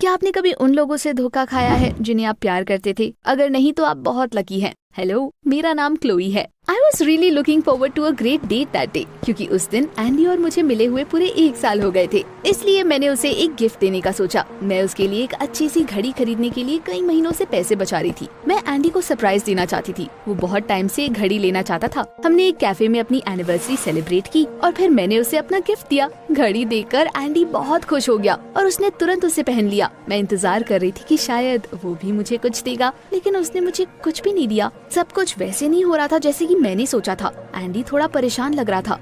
क्या आपने कभी उन लोगों से धोखा खाया है जिन्हें आप प्यार करते थे? अगर नहीं तो आप बहुत लकी हैं। हेलो, मेरा नाम क्लोई है। I was really looking forward to a great date that day, क्योंकि उस दिन एंडी और मुझे मिले हुए पूरे 1 साल हो गए थे। इसलिए मैंने उसे एक गिफ्ट देने का सोचा। मैं उसके लिए एक अच्छी सी घड़ी खरीदने के लिए कई महीनों से पैसे बचा रही थी। मैं एंडी को सरप्राइज देना चाहती थी। वो बहुत टाइम से एक घड़ी लेना चाहता था। हमने एक कैफे में अपनी एनिवर्सरी सेलिब्रेट की और फिर मैंने उसे अपना गिफ्ट दिया। घड़ी देखकर एंडी बहुत खुश हो गया और उसने तुरंत उसे पहन लिया। मैं इंतजार कर रही थी कि शायद वो भी मुझे कुछ देगा, लेकिन उसने मुझे कुछ भी नहीं दिया। सब कुछ वैसे नहीं हो रहा था जैसे कि मैंने सोचा था। एंडी थोड़ा परेशान लग रहा था।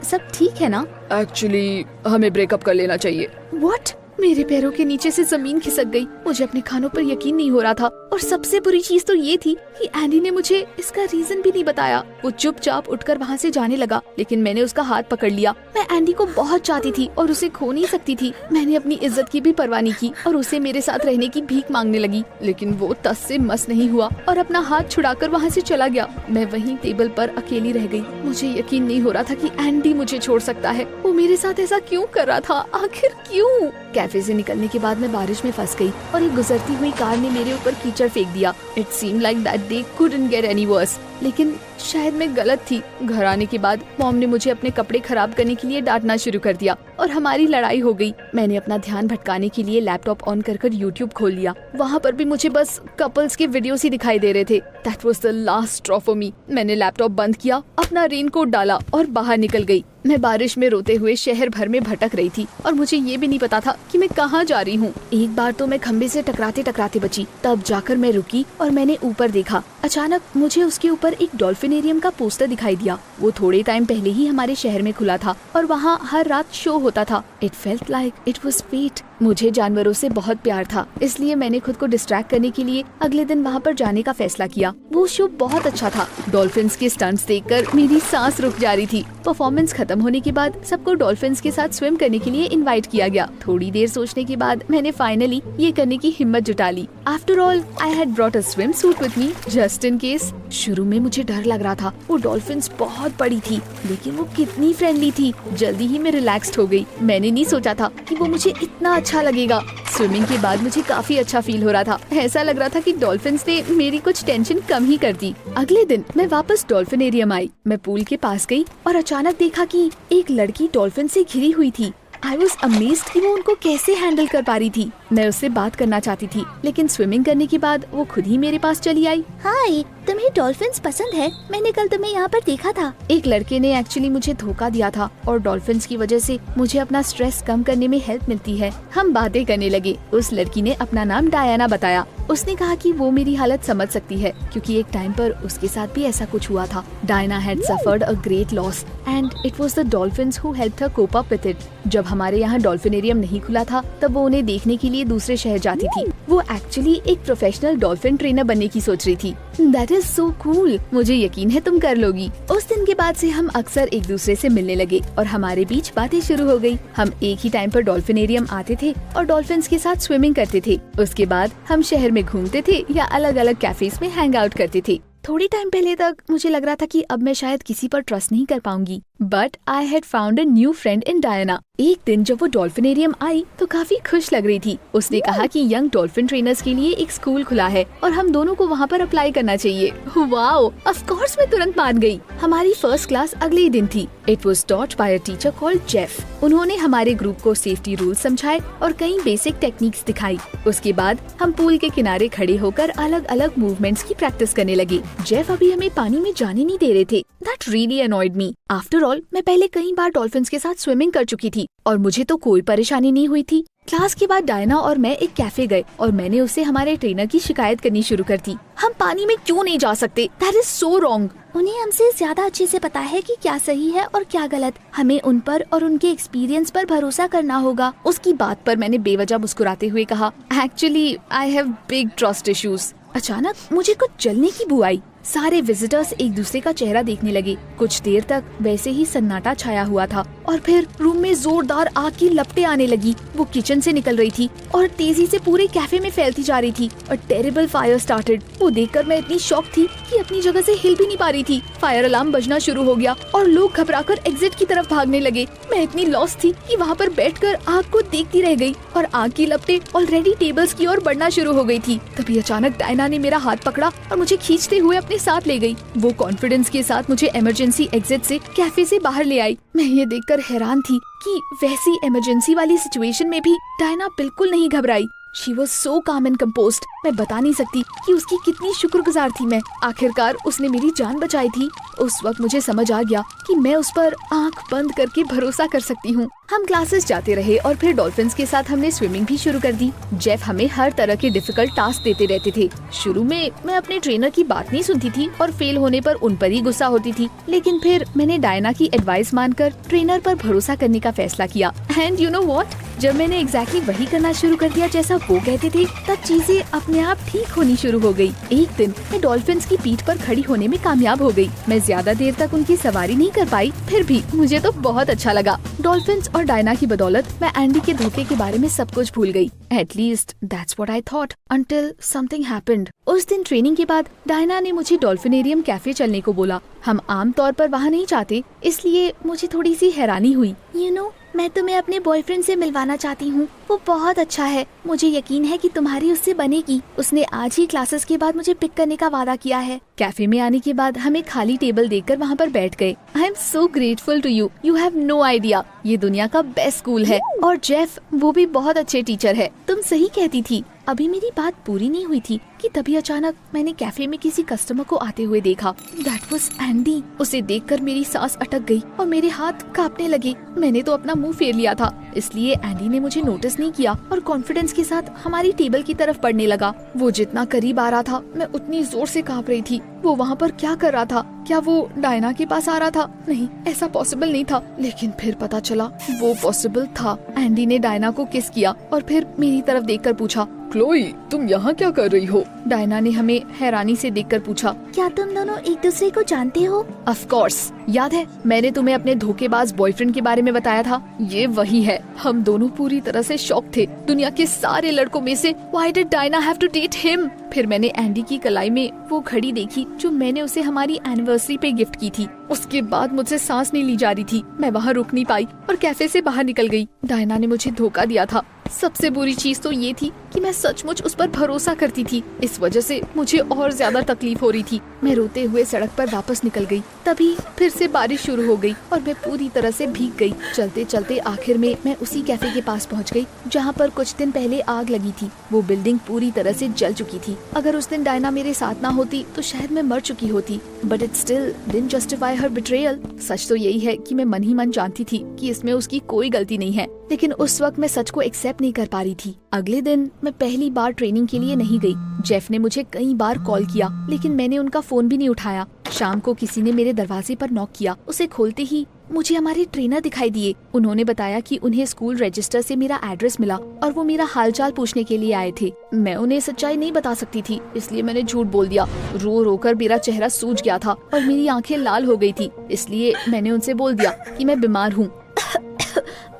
सब ठीक है ना? एक्चुअली हमें ब्रेकअप कर लेना चाहिए। व्हाट? मेरे पैरों के नीचे से जमीन खिसक गई। मुझे अपने कानों पर यकीन नहीं हो रहा था और सबसे बुरी चीज तो ये थी कि एंडी ने मुझे इसका रीजन भी नहीं बताया। वो चुपचाप उठकर वहाँ से जाने लगा, लेकिन मैंने उसका हाथ पकड़ लिया। मैं एंडी को बहुत चाहती थी और उसे खो नहीं सकती थी। मैंने अपनी इज्जत की भी परवाह नहीं की और उसे मेरे साथ रहने की भीख मांगने लगी, लेकिन वो तस से मस नहीं हुआ और अपना हाथ छुड़ाकर वहाँ से चला गया। मैं वहीं टेबल पर अकेली रह गई। मुझे यकीन नहीं हो रहा था कि एंडी मुझे छोड़ सकता है। वो मेरे साथ ऐसा क्यों कर रहा था? आखिर क्यों? कैफे से निकलने के बाद मैं बारिश में फंस गई और एक गुजरती हुई कार ने मेरे ऊपर कीचड़ फेंक दिया। It seemed like that day couldn't get any worse, लेकिन शायद मैं गलत थी। घर आने के बाद मॉम ने मुझे अपने कपड़े खराब करने के लिए डांटना शुरू कर दिया और हमारी लड़ाई हो गई। मैंने अपना ध्यान भटकाने के लिए लैपटॉप ऑन कर यूट्यूब खोल लिया। वहाँ पर भी मुझे बस कपल्स के वीडियोस ही दिखाई दे रहे थे। That was the last straw for me. मैंने लैपटॉप बंद किया, अपना रेनकोट डाला और बाहर निकल गई। मैं बारिश में रोते हुए शहर भर में भटक रही थी और मुझे ये भी नहीं पता था कि मैं कहाँ जा रही हूँ। एक बार तो मैं खम्बे से टकराते टकराते बची। तब जाकर मैं रुकी और मैंने ऊपर देखा। अचानक मुझे उसके ऊपर एक डॉल्फिनेरियम का पोस्टर दिखाई दिया। वो थोड़े टाइम पहले ही हमारे शहर में खुला था और वहाँ हर रात शो होता था। It felt like it was fate. मुझे जानवरों से बहुत प्यार था, इसलिए मैंने खुद को डिस्ट्रैक्ट करने के लिए अगले दिन वहाँ पर जाने का फैसला किया। वो शो बहुत अच्छा था। डॉल्फिन्स के स्टंट्स देखकर मेरी सांस रुक जा रही थी। परफॉर्मेंस खत्म होने के बाद सबको डॉल्फिन्स के साथ स्विम करने के लिए इनवाइट किया गया। थोड़ी देर सोचने के बाद मैंने फाइनली ये करने की हिम्मत जुटा ली। After all I had brought a swimsuit with me just in case. शुरू में मुझे डर लग रहा था। वो डॉल्फिन्स बहुत बड़ी थी, लेकिन वो कितनी फ्रेंडली थी। जल्दी ही मैं रिलैक्स्ड हो गई। मैंने नहीं सोचा था कि वो मुझे इतना अच्छा लगेगा। स्विमिंग के बाद मुझे काफी अच्छा फील हो रहा था। ऐसा लग रहा था कि डॉल्फिन्स ने मेरी कुछ टेंशन कम ही कर दी। अगले दिन मैं वापस डॉल्फिनेरियम आई। मैं पूल के पास गई और अचानक देखा कि एक लड़की डॉल्फिन से घिरी हुई थी। आई वॉज अमेज्ड कि वो उनको कैसे हैंडल कर पा रही थी। मैं उससे बात करना चाहती थी, लेकिन स्विमिंग करने के बाद वो खुद ही मेरे पास चली आई। हाय, तुम्हें डॉल्फिन्स पसंद है? मैंने कल तुम्हें यहाँ पर देखा था। एक लड़के ने एक्चुअली मुझे धोखा दिया था और डॉल्फिन्स की वजह से मुझे अपना स्ट्रेस कम करने में हेल्प मिलती है। हम बातें करने लगे। उस लड़की ने अपना नाम डायना बताया। उसने कहा कि वो मेरी हालत समझ सकती है, क्योंकि एक टाइम पर उसके साथ भी ऐसा कुछ हुआ था। Diana had suffered a great loss and it was the dolphins who helped her cope up with it. जब हमारे यहाँ डॉल्फिनेरियम नहीं खुला था, तब वो उन्हें देखने के लिए दूसरे शहर जाती थी। वो एक्चुअली एक प्रोफेशनल डॉल्फिन ट्रेनर बनने की सोच रही थी। That is so cool. मुझे यकीन है तुम कर लोगी। उस दिन के बाद से हम अक्सर एक दूसरे से मिलने लगे और हमारे बीच बातें शुरू हो गई। हम एक ही टाइम पर डॉल्फिनेरियम आते थे और डॉल्फिन्स के साथ स्विमिंग करते थे। उसके बाद हम शहर में घूमते थे या अलग अलग कैफेज में हैंग आउट करते थे। थोड़ी टाइम पहले तक मुझे लग रहा था कि अब मैं शायद किसी पर ट्रस्ट नहीं कर पाऊंगी, but I had found a new friend in Diana. एक दिन जब वो डॉल्फिनेरियम आई तो काफी खुश लग रही थी। उसने कहा कि यंग डॉल्फिन ट्रेनर्स के लिए एक स्कूल खुला है और हम दोनों को वहाँ पर अप्लाई करना चाहिए। वाओ, ऑफ कोर्स मैं तुरंत मान गई। हमारी फर्स्ट क्लास अगले ही दिन थी। It was taught by a teacher called Jeff. उन्होंने हमारे ग्रुप को सेफ्टी रूल्स समझाए और कई बेसिक टेक्निक्स दिखाई। उसके बाद हम पूल के किनारे खड़े होकर अलग अलग मूवमेंट्स की प्रैक्टिस करने लगे। जेफ अभी हमें पानी में जाने नहीं दे रहे थे। That really annoyed me. After all मैं पहले कई बार डॉल्फिन्स के साथ स्विमिंग कर चुकी थी और मुझे तो कोई परेशानी नहीं हुई थी। क्लास के बाद डायना और मैं एक कैफे गए और मैंने उससे हमारे ट्रेनर की शिकायत करनी शुरू कर दी। हम पानी में क्यों नहीं जा सकते? That is so wrong. उन्हें हमसे ज्यादा अच्छे से पता है कि क्या सही है और क्या गलत। हमें उन पर और उनके एक्सपीरियंस पर भरोसा करना होगा। उसकी बात पर मैंने बेवजह मुस्कुराते हुए कहा, actually I have big trust issues. अचानक मुझे कुछ जलने की बू आई। सारे विजिटर्स एक दूसरे का चेहरा देखने लगे। कुछ देर तक वैसे ही सन्नाटा छाया हुआ था और फिर रूम में जोरदार आग की लपटें आने लगी। वो किचन से निकल रही थी और तेजी से पूरे कैफे में फैलती जा रही थी और टेरिबल फायर स्टार्टेड। वो देखकर मैं इतनी शॉक थी कि अपनी जगह से हिल भी नहीं पा रही थी। फायर अलार्म बजना शुरू हो गया और लोग घबराकर एग्जिट की तरफ भागने लगे। मैं इतनी लॉस थी कि वहाँ पर बैठकर आग को देखती रह गई और आग की लपटें ऑलरेडी टेबल्स की ओर बढ़ना शुरू हो गई थी। तभी अचानक डायना ने मेरा हाथ पकड़ा और मुझे खींचते हुए अपने साथ ले गई। वो कॉन्फिडेंस के साथ मुझे इमरजेंसी एग्जिट से कैफे से बाहर ले आई। मैं ये देखकर हैरान थी कि वैसी इमरजेंसी वाली सिचुएशन में भी डायना बिल्कुल नहीं घबराई। She was so calm and composed। मैं बता नहीं सकती कि उसकी कितनी शुक्रगुजार थी मैं। आखिरकार उसने मेरी जान बचाई थी। उस वक्त मुझे समझ आ गया कि मैं उस पर आंख बंद करके भरोसा कर सकती हूँ। हम क्लासेस जाते रहे और फिर डॉल्फिन्स के साथ हमने स्विमिंग भी शुरू कर दी। जेफ हमें हर तरह के डिफिकल्ट टास्क देते रहते थे। शुरू में मैं अपने ट्रेनर की बात नहीं सुनती थी और फेल होने पर उन पर ही गुस्सा होती थी, लेकिन फिर मैंने डायना की एडवाइस मानकर ट्रेनर पर भरोसा करने का फैसला किया। एंड यू नो व्हाट, जब मैंने एग्जैक्टली वही करना शुरू कर दिया जैसा वो कहते थे, तब चीजें अपने आप ठीक होनी शुरू हो गई। एक दिन मैं डॉल्फिन्स की पीठ पर खड़ी होने में कामयाब हो गई। मैं ज्यादा देर तक उनकी सवारी नहीं कर पाई, फिर भी मुझे तो बहुत अच्छा लगा। डॉल्फिन्स और डायना की बदौलत मैं एंडी के धोखे के बारे में सब कुछ भूल गई। At least that's what I thought until something happened। उस दिन ट्रेनिंग के बाद डायना ने मुझे डॉल्फिनेरियम कैफे चलने को बोला। हम आम तौर पर वहाँ नहीं जाते, इसलिए मुझे थोड़ी सी हैरानी हुई। You know, मैं तुम्हें अपने बॉयफ्रेंड से मिलवाना चाहती हूँ। वो बहुत अच्छा है। मुझे यकीन है कि तुम्हारी उससे बनेगी। उसने आज ही क्लासेस के बाद मुझे पिक करने का वादा किया है। कैफे में आने के बाद हमें खाली टेबल देखकर वहाँ पर बैठ गए। I am so grateful to you. You have no idea. ये दुनिया का बेस्ट स्कूल है और जेफ वो भी बहुत अच्छे टीचर है। तुम सही कहती थी। अभी मेरी बात पूरी नहीं हुई थी कि तभी अचानक मैंने कैफे में किसी कस्टमर को आते हुए देखा। That was Andy. उसे देखकर मेरी सांस अटक गई और मेरे हाथ कांपने लगे। मैंने तो अपना मुंह फेर लिया था, इसलिए एंडी ने मुझे नोटिस नहीं किया और कॉन्फिडेंस के साथ हमारी टेबल की तरफ बढ़ने लगा। वो जितना करीब आ रहा था, मैं उतनी जोर से कांप रही थी। वो वहाँ पर क्या कर रहा था? क्या वो डायना के पास आ रहा था? नहीं, ऐसा पॉसिबल नहीं था। लेकिन फिर पता चला वो पॉसिबल था। एंडी ने डायना को किस किया और फिर मेरी तरफ देखकर पूछा, क्लोई, तुम यहाँ क्या कर रही हो? डायना ने हमें हैरानी से देखकर पूछा, क्या तुम दोनों एक दूसरे को जानते हो? ऑफ कोर्स, याद है मैंने तुम्हें अपने धोखेबाज बॉयफ्रेंड के बारे में बताया था? ये वही है। हम दोनों पूरी तरह से शॉक थे। दुनिया के सारे लड़कों में से why did Diana have to date him? फिर मैंने एंडी की कलाई में वो घड़ी देखी जो मैंने उसे हमारी एनिवर्सरी पे गिफ्ट की थी। उसके बाद मुझसे सांस नहीं ली जा रही थी। मैं वहाँ रुक नहीं पाई और कैफे से बाहर निकल गई। डायना ने मुझे धोखा दिया था। सबसे बुरी चीज तो ये थी कि मैं सचमुच उस पर भरोसा करती थी। इस वजह से मुझे और ज्यादा तकलीफ हो रही थी। मैं रोते हुए सड़क पर वापस निकल गई। तभी फिर से बारिश शुरू हो गई और मैं पूरी तरह से भीग गई। चलते चलते आखिर में मैं उसी कैफे के पास पहुंच गई जहां पर कुछ दिन पहले आग लगी थी। वो बिल्डिंग पूरी तरह से जल चुकी थी। अगर उस दिन डायना मेरे साथ ना होती तो शायद मैं मर चुकी होती। But it still didn't justify her betrayal. सच तो यही है कि मैं मन ही मन जानती थी कि इसमें उसकी कोई गलती नहीं है, लेकिन उस वक्त मैं सच को एक्सेप्ट नहीं कर पा रही थी। अगले दिन मैं पहली बार ट्रेनिंग के लिए नहीं गई। जेफ ने मुझे कई बार कॉल किया, लेकिन मैंने उनका फोन भी नहीं उठाया। शाम को किसी ने मेरे दरवाजे पर नॉक किया। उसे खोलते ही मुझे हमारे ट्रेनर दिखाई दिए। उन्होंने बताया कि उन्हें स्कूल रजिस्टर से मेरा एड्रेस मिला और वो मेरा हालचाल पूछने के लिए आए थे। मैं उन्हें सच्चाई नहीं बता सकती थी, इसलिए मैंने झूठ बोल दिया। रो रो कर मेरा चेहरा सूज गया था और मेरी आंखें लाल हो गई थी, इसलिए मैंने उनसे बोल दिया कि मैं बीमार हूँ।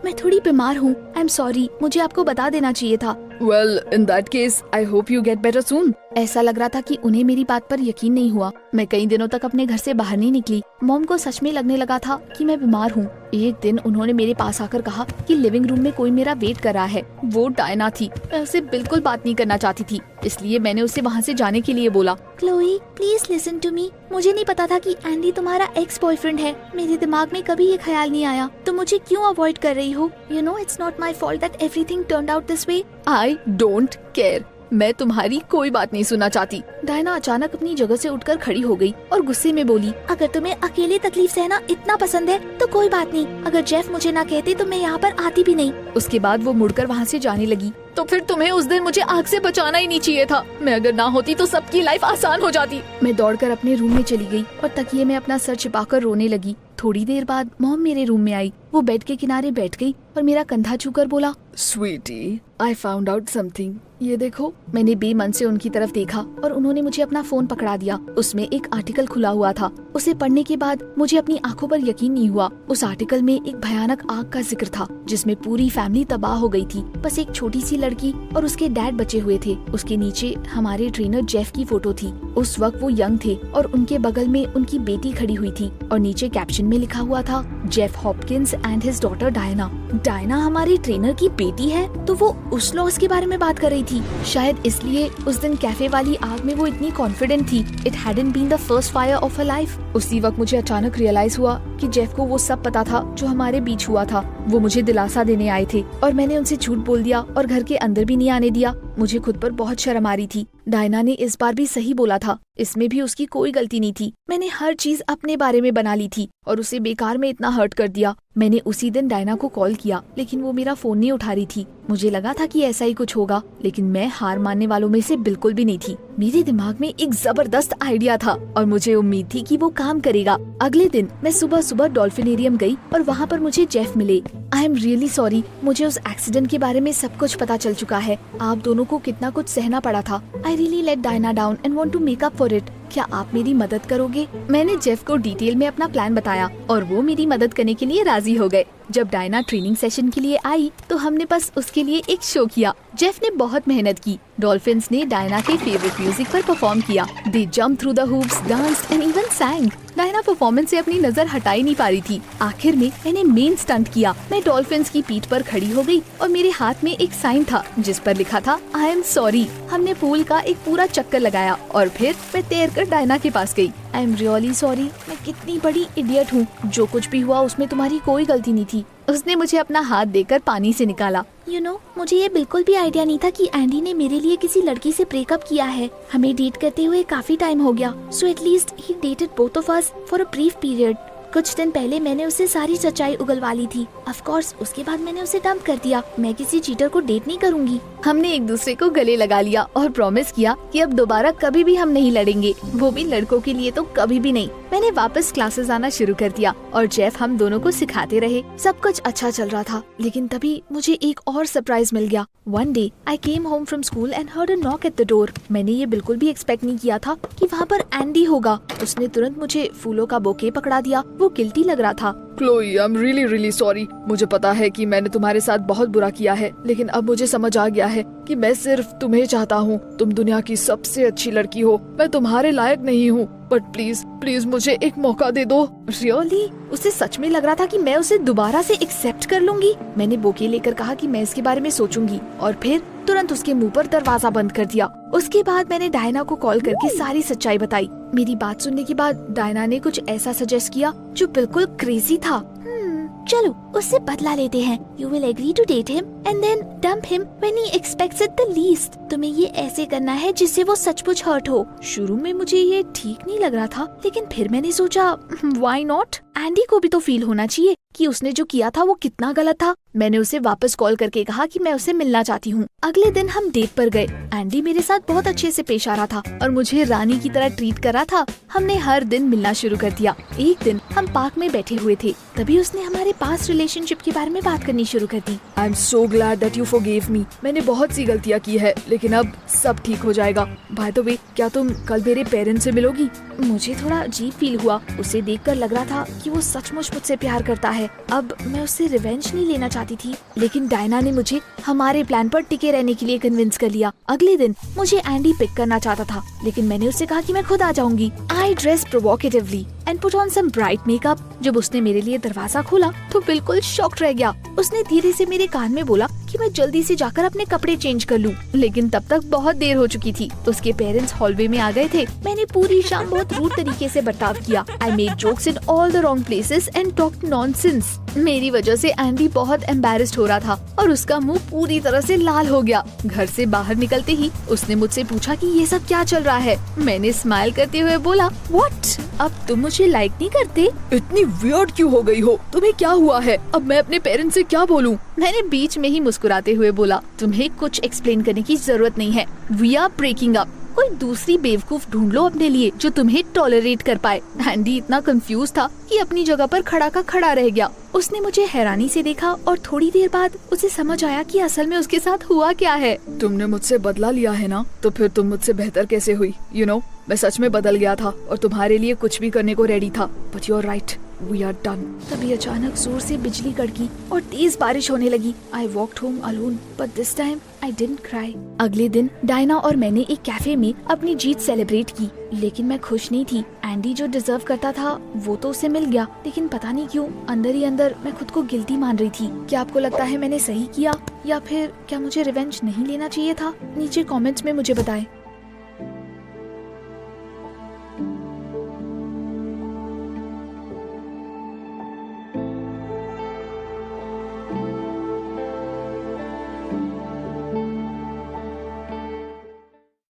मैं थोड़ी बीमार हूँ। आई एम सॉरी, मुझे आपको बता देना चाहिए था। Well, in that case, I hope you get better soon। ऐसा लग रहा था कि उन्हें मेरी बात पर यकीन नहीं हुआ। मैं कई दिनों तक अपने घर से बाहर नहीं निकली। मॉम को सच में लगने लगा था कि मैं बीमार हूँ। एक दिन उन्होंने मेरे पास आकर कहा कि लिविंग रूम में कोई मेरा वेट कर रहा है। वो डायना थी। मैं उससे बिल्कुल बात नहीं करना चाहती थी, इसलिए मैंने उसे वहाँ से जाने के लिए बोला। Chloe, please listen to me. मुझे नहीं पता था कि एंडी तुम्हारा एक्स बॉयफ्रेंड है। मेरे दिमाग में कभी ये ख्याल नहीं आया। तुम मुझे क्यों अवॉइड कर रही हो? You know it's not my fault that everything turned out this way. I don't care. मैं तुम्हारी कोई बात नहीं सुनना चाहती। डायना अचानक अपनी जगह से उठकर खड़ी हो गई और गुस्से में बोली, अगर तुम्हें अकेले तकलीफ सहना इतना पसंद है तो कोई बात नहीं। अगर जेफ मुझे ना कहते तो मैं यहाँ पर आती भी नहीं। उसके बाद वो मुड़कर वहाँ से जाने लगी। तो फिर तुम्हें उस दिन मुझे आग से बचाना ही नहीं चाहिए था। मैं अगर ना होती तो सबकी लाइफ आसान हो जाती। मैं दौड़कर अपने रूम में चली गई और तकिए में अपना सर छिपाकर रोने लगी। थोड़ी देर बाद मॉम मेरे रूम में आई। वो बेड के किनारे बैठ गई और मेरा कंधा छूकर बोला, sweetie, I found out something. ये देखो। मैंने बेमन से उनकी तरफ देखा और उन्होंने मुझे अपना फोन पकड़ा दिया। उसमें एक आर्टिकल खुला हुआ था। उसे पढ़ने के बाद मुझे अपनी आंखों पर यकीन नहीं हुआ। उस आर्टिकल में एक भयानक आग का जिक्र था जिसमें पूरी फैमिली तबाह हो गई थी। बस एक छोटी सी लड़की और उसके डैड बचे हुए थे। उसके नीचे हमारे ट्रेनर जेफ की फोटो थी। उस वक्त वो यंग थे और उनके बगल में उनकी बेटी खड़ी हुई थी और नीचे कैप्शन में लिखा हुआ था, Jeff Hopkins and his daughter Diana. Diana हमारे ट्रेनर की बेटी है, तो वो उस लॉस के बारे में बात कर रही थी। शायद इसलिए उस दिन कैफे वाली आग में वो इतनी कॉन्फिडेंट थी। It hadn't been the first fire of her life. उसी वक्त मुझे अचानक रियलाइज हुआ कि जेफ को वो सब पता था जो हमारे बीच हुआ था। वो मुझे दिलासा देने आए थे और मैंने उनसे झूठ बोल दिया और घर के अंदर भी नहीं आने दिया। मुझे खुद पर बहुत शर्म आ रही थी। डायना ने इस बार भी सही बोला था, इसमें भी उसकी कोई गलती नहीं थी। मैंने हर चीज अपने बारे में बना ली थी और उसे बेकार में इतना हर्ट कर दिया। मैंने उसी दिन डायना को कॉल किया लेकिन वो मेरा फोन नहीं उठा रही थी। मुझे लगा था कि ऐसा ही कुछ होगा, लेकिन मैं हार मानने वालों में से बिल्कुल भी नहीं थी। मेरे दिमाग में एक जबरदस्त आइडिया था और मुझे उम्मीद थी कि वो काम करेगा। अगले दिन मैं सुबह सुबह डॉल्फिनेरियम गई और वहाँ पर मुझे जेफ मिले। आई एम रियली सॉरी, मुझे उस एक्सीडेंट के बारे में सब कुछ पता चल चुका है। आप दोनों को कितना कुछ सहना पड़ा था। I really let Diana down and want to make up for it. क्या आप मेरी मदद करोगे? मैंने जेफ को डिटेल में अपना प्लान बताया और वो मेरी मदद करने के लिए राजी हो गए। जब डायना ट्रेनिंग सेशन के लिए आई तो हमने बस उसके लिए एक शो किया। जेफ ने बहुत मेहनत की। डॉल्फिन्स ने डायना के फेवरेट म्यूजिक पर परफॉर्म किया। They jump through the hoops, danced and even sang। Diana performance से अपनी नजर हटा ही नहीं पा रही थी। आखिर में मैंने मेन स्टंट किया। मैं डॉल्फिन्स की पीठ पर खड़ी हो गई और मेरे हाथ में एक साइन था जिस पर लिखा था, आई एम सॉरी। हमने पूल का एक पूरा चक्कर लगाया और फिर मैं तैरकर डायना के पास गई। आई एम रियली सॉरी, मैं कितनी बड़ी इडियट हूँ। जो कुछ भी हुआ उसमें तुम्हारी कोई गलती नहीं थी। उसने मुझे अपना हाथ देकर पानी से निकाला। You know, मुझे ये बिल्कुल भी आइडिया नहीं था कि एंडी ने मेरे लिए किसी लड़की से ब्रेकअप किया है। हमें डेट करते हुए काफी टाइम हो गया, so at least he dated both of us for a brief period। कुछ दिन पहले मैंने उसे सारी सच्चाई उगलवा ली थी। ऑफ कोर्स उसके बाद मैंने उसे डंप कर दिया। मैं किसी चीटर को डेट नहीं करूंगी। हमने एक दूसरे को गले लगा लिया और प्रॉमिस किया कि अब दोबारा कभी भी हम नहीं लड़ेंगे, वो भी लड़कों के लिए तो कभी भी नहीं। मैंने वापस क्लासेस आना शुरू कर दिया और जेफ हम दोनों को सिखाते रहे। सब कुछ अच्छा चल रहा था, लेकिन तभी मुझे एक और सरप्राइज मिल गया। One day I came home from school and heard a knock at the door. मैंने ये बिल्कुल भी एक्सपेक्ट नहीं किया था कि वहाँ पर एंडी होगा। उसने तुरंत मुझे फूलों का बोके पकड़ा दिया। वो गिल्टी लग रहा था। Chloe, I am really sorry. मुझे पता है कि मैंने तुम्हारे साथ बहुत बुरा किया है, लेकिन अब मुझे समझ आ गया है कि मैं सिर्फ तुम्हें चाहता हूँ। तुम दुनिया की सबसे अच्छी लड़की हो। मैं तुम्हारे लायक नहीं हूँ, बट प्लीज मुझे एक मौका दे दो। रियली? उसे सच में लग रहा था कि मैं उसे दोबारा से एक्सेप्ट कर लूंगी। मैंने बोके लेकर कहा कि मैं इसके बारे में सोचूंगी और फिर तुरंत उसके मुंह पर दरवाजा बंद कर दिया। उसके बाद मैंने डायना को कॉल करके सारी सच्चाई बताई। मेरी बात सुनने के बाद डायना ने कुछ ऐसा सजेस्ट किया जो बिल्कुल क्रेजी था। चलो उससे बदला लेते हैं। You will agree to date him and then dump him when he expects it the least। तुम्हें ये ऐसे करना है जिससे वो सचमुच हर्ट हो। शुरू में मुझे ये ठीक नहीं लग रहा था, लेकिन फिर मैंने सोचा why not? एंडी को भी तो फील होना चाहिए कि उसने जो किया था वो कितना गलत था। मैंने उसे वापस कॉल करके कहा कि मैं उसे मिलना चाहती हूँ। अगले दिन हम डेट पर गए। एंडी मेरे साथ बहुत अच्छे से पेश आ रहा था और मुझे रानी की तरह ट्रीट कर रहा था। हमने हर दिन मिलना शुरू कर दिया। एक दिन हम पार्क में बैठे हुए थे, तभी उसने हमारे पास रिलेशनशिप के बारे में बात करनी शुरू कर दी। I am so glad that you forgive me. मैंने बहुत सी गलतियाँ की है, लेकिन अब सब ठीक हो जाएगा। बाय द वे, क्या तुम कल मेरे पेरेंट्स से मिलोगी? मुझे थोड़ा अजीब फील हुआ। उसे देखकर लग रहा था कि वो सचमुच मुझसे प्यार करता है। अब मैं उससे रिवेंज नहीं लेना चाहती थी, लेकिन डायना ने मुझे हमारे प्लान पर टिके रहने के लिए कन्विंस कर लिया। अगले दिन मुझे एंडी पिक करना चाहता था, लेकिन मैंने उससे कहा कि मैं खुद आ जाऊंगी। I dress provocatively and put on some bright makeup. जब उसने मेरे लिए दरवाजा खोला तो बिल्कुल शॉक्ड रह गया। उसने धीरे से मेरे कान में बोला कि मैं जल्दी से जाकर अपने कपड़े चेंज कर लूं, लेकिन तब तक बहुत देर हो चुकी थी। उसके पेरेंट्स हॉलवे में आ गए थे। मैंने पूरी शाम बहुत रूड तरीके से बर्ताव किया। I made jokes in all the wrong places and talked nonsense. मेरी वजह से एंडी बहुत एम्बैरेस्ड हो रहा था और उसका मुंह पूरी तरह से लाल हो गया। घर से बाहर निकलते ही उसने मुझसे पूछा कि ये सब क्या चल रहा है। मैंने स्माइल करते हुए बोला, व्हाट? अब तुम मुझे लाइक नहीं करते? इतनी वियर्ड क्यों हो गई हो? तुम्हें क्या हुआ है? अब मैं अपने पेरेंट्स से क्या बोलूं? मैंने बीच में ही मुस्कुराते हुए बोला, तुम्हें कुछ एक्सप्लेन करने की जरूरत नहीं है। We are breaking up. कोई दूसरी बेवकूफ ढूंढ लो अपने लिए जो तुम्हें टॉलरेट कर पाए। एंडी इतना कंफ्यूज था कि अपनी जगह पर खड़ा का खड़ा रह गया। उसने मुझे हैरानी से देखा और थोड़ी देर बाद उसे समझ आया कि असल में उसके साथ हुआ क्या है। तुमने मुझसे बदला लिया है ना, तो फिर तुम मुझसे बेहतर कैसे हुई? मैं सच में बदल गया था और तुम्हारे लिए कुछ भी करने को रेडी था। But you are right, we are done. तभी अचानक जोर से बिजली कड़की और तेज बारिश होने लगी। I walked home alone but this time I didn't cry. अगले दिन डायना और मैंने एक कैफे में अपनी जीत सेलिब्रेट की, लेकिन मैं खुश नहीं थी। एंडी जो डिजर्व करता था वो तो उसे मिल गया, लेकिन पता नहीं क्यों अंदर ही अंदर मैं खुद को गिल्टी मान रही थी। क्या आपको लगता है मैंने सही किया, या फिर क्या मुझे रिवेंज नहीं लेना चाहिए था? नीचे कमेंट्स में मुझे बताएं।